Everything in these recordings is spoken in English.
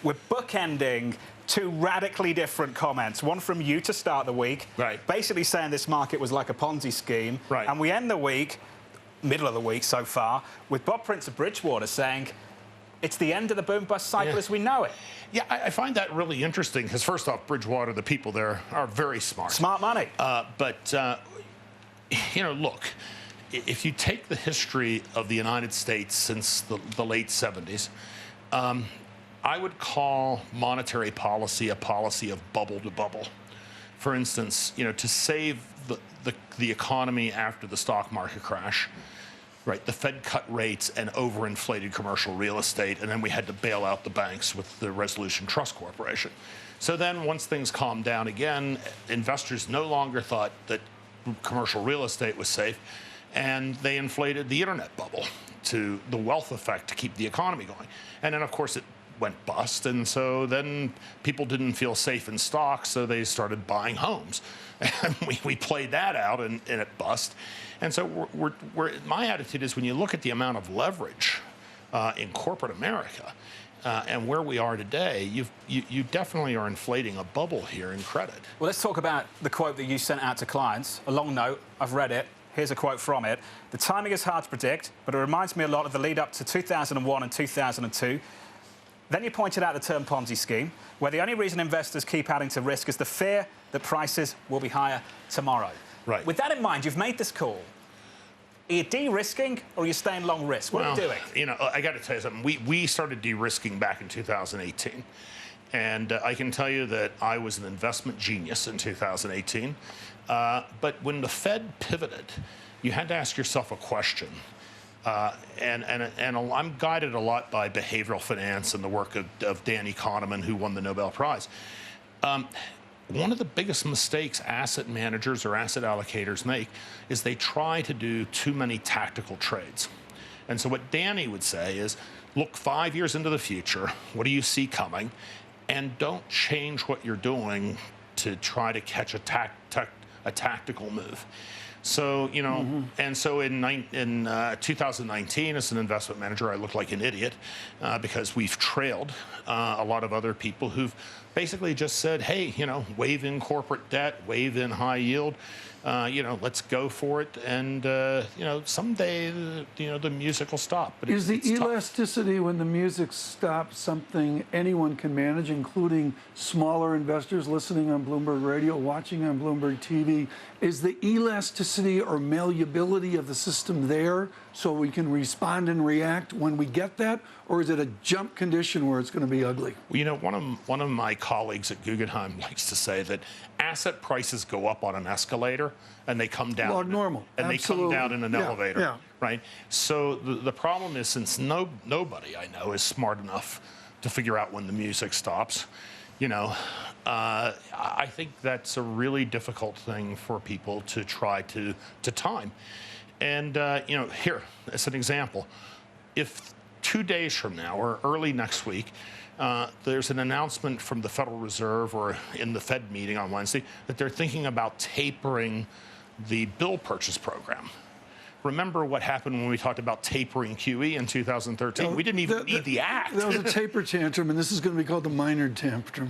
we're bookending two radically different comments. One from you to start the week, basically saying this market was like a Ponzi scheme. And we end the week, middle of the week so far, with Bob Prince of Bridgewater saying it's the end of the boom-bust cycle as we know it. Yeah, I find that really interesting because, first off, Bridgewater, the people there are very smart. Smart money. You know, look, if you take the history of the United States since the late 70s, I would call monetary policy a policy of bubble to bubble. For instance, you know, to save the economy after the stock market crash, the Fed cut rates and overinflated commercial real estate, and then we had to bail out the banks with the Resolution Trust Corporation. So then once things calmed down again, investors no longer thought that commercial real estate was safe, and they inflated the internet bubble to the wealth effect to keep the economy going. And then, of course, it went bust, and so then people didn't feel safe in stocks, so they started buying homes. And we played that out, and it bust. And so my attitude is when you look at the amount of leverage in corporate America and where we are today, you definitely are inflating a bubble here in credit. Well, let's talk about the quote that you sent out to clients. A long note, I've read it. Here's a quote from it. The timing is hard to predict, but it reminds me a lot of the lead up to 2001 and 2002. Then you pointed out the term Ponzi scheme, where the only reason investors keep adding to risk is the fear that prices will be higher tomorrow. With that in mind, you've made this call. Are you de-risking or are you staying long risk? What are you doing? You know, I got to tell you something. We started de-risking back in 2018. And I can tell you that I was an investment genius in 2018. But when the Fed pivoted, you had to ask yourself a question. And I'm guided a lot by behavioral finance and the work of Danny Kahneman, who won the Nobel Prize. One of the biggest mistakes asset managers or asset allocators make is they try to do too many tactical trades. And so what Danny would say is, look 5 years into the future, what do you see coming? And don't change what you're doing to try to catch a tactical move. So, you know, and so in 2019, as an investment manager, I looked like an idiot because we've trailed a lot of other people who've basically just said, hey, you know, wave in corporate debt, wave in high yield, you know, let's go for it. And, you know, someday, you know, the music will stop. But is the elasticity when the music stops something anyone can manage, including smaller investors listening on Bloomberg Radio, watching on Bloomberg TV? Is the elasticity or malleability of the system there so we can respond and react when we get that? Or is it a jump condition where it's going to be ugly? Well, you know, one of my colleagues at Guggenheim likes to say that asset prices go up on an escalator and they come down. Well, normal. And Absolutely. they come down in an elevator. Yeah. Right? So the problem is, since nobody I know is smart enough to figure out when the music stops, you know, I think that's a really difficult thing for people to try to time. And, you know, here, as an example, if 2 days from now or early next week, there's an announcement from the Federal Reserve or in the Fed meeting on Wednesday that they're thinking about tapering the bill purchase program. Remember what happened when we talked about tapering QE in 2013? We didn't even need the act. That was a taper tantrum, and this is going to be called the Minerd tantrum.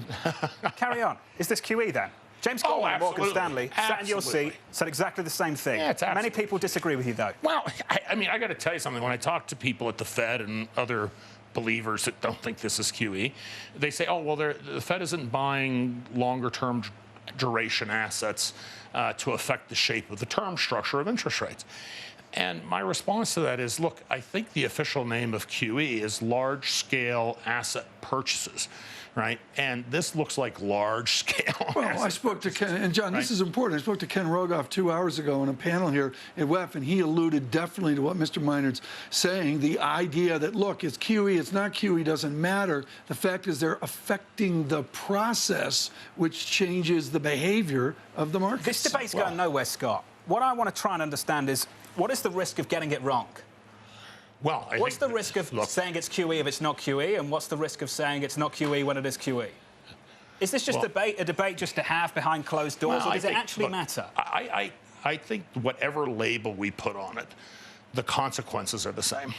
Carry on. Is this QE then? James Goldman of Morgan Stanley sat in your seat, said exactly the same thing. Yeah, many people disagree with you, though. Well, I mean, I got to tell you something. When I talk to people at the Fed and other believers that don't think this is QE, they say, oh, well, the Fed isn't buying longer-term duration assets to affect the shape of the term structure of interest rates. And my response to that is, look, I think the official name of QE is large-scale asset purchases, right? And this looks like large-scale. Well, I spoke to Ken, and John, this is important. I spoke to Ken Rogoff 2 hours ago on a panel here at WEF, and he alluded definitely to what Mr. Minerd's saying, the idea that, look, it's QE, it's not QE, doesn't matter. The fact is they're affecting the process, which changes the behavior of the market. This debate's going nowhere, Scott. What I want to try and understand is, what is the risk of getting it wrong? Well, what's the risk of saying it's QE if it's not QE, and what's the risk of saying it's not QE when it is QE? Is this just a debate just to have behind closed doors, or does it actually matter? I think whatever label we put on it, the consequences are the same.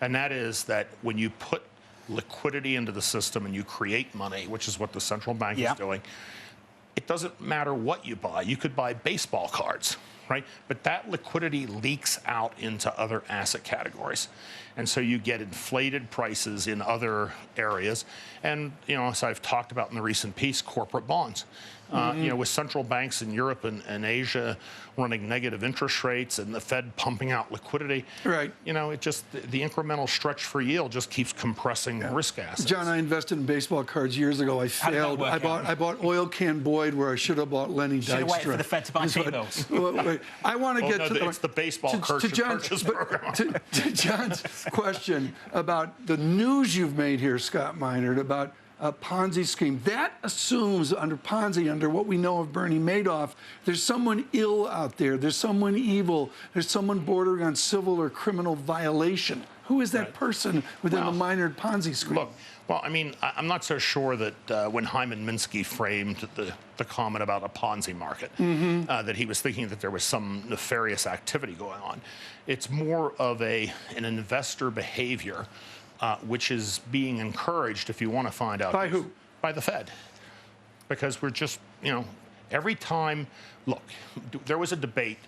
And that is that when you put liquidity into the system and you create money, which is what the central bank is doing, it doesn't matter what you buy. You could buy baseball cards, right? But that liquidity leaks out into other asset categories. And so you get inflated prices in other areas. And, as I've talked about in the recent piece, corporate bonds. With central banks in Europe and Asia running negative interest rates and the Fed pumping out liquidity, right? It just, the incremental stretch for yield just keeps compressing risk assets. John, I invested in baseball cards years ago. I failed. I bought Oil Can Boyd where I should have bought Lenny Dykstra. Should have waited for the Fed to buy T-bills. I want to get to it's the baseball purchase program. To John's question about the news you've made here, Scott Minerd, about a Ponzi scheme. That assumes under Ponzi, under what we know of Bernie Madoff, there's someone ill out there. There's someone evil. There's someone bordering on civil or criminal violation. Who is that person within the Minerd Ponzi scheme? Look, I'm not so sure that when Hyman Minsky framed the comment about a Ponzi market, that he was thinking that there was some nefarious activity going on. It's more of an investor behavior which is being encouraged, if you want to find out. By who? By the Fed. Because we're just, every time, look, there was a debate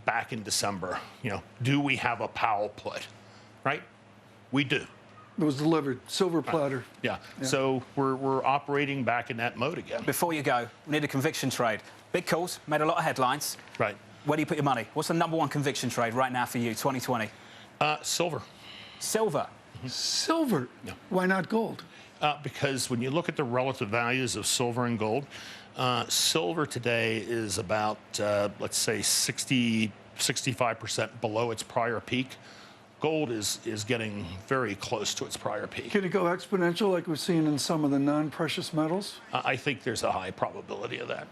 back in December, do we have a Powell put, right? We do. It was delivered, silver platter. Yeah. So we're operating back in that mode again. Before you go, we need a conviction trade. Big calls, made a lot of headlines. Right. Where do you put your money? What's the #1 conviction trade right now for you, 2020? Silver. Silver? Silver? Yeah. Why not gold? Because when you look at the relative values of silver and gold, silver today is about, let's say, 65% below its prior peak. Gold is getting very close to its prior peak. Can it go exponential like we've seen in some of the non-precious metals? I think there's a high probability of that.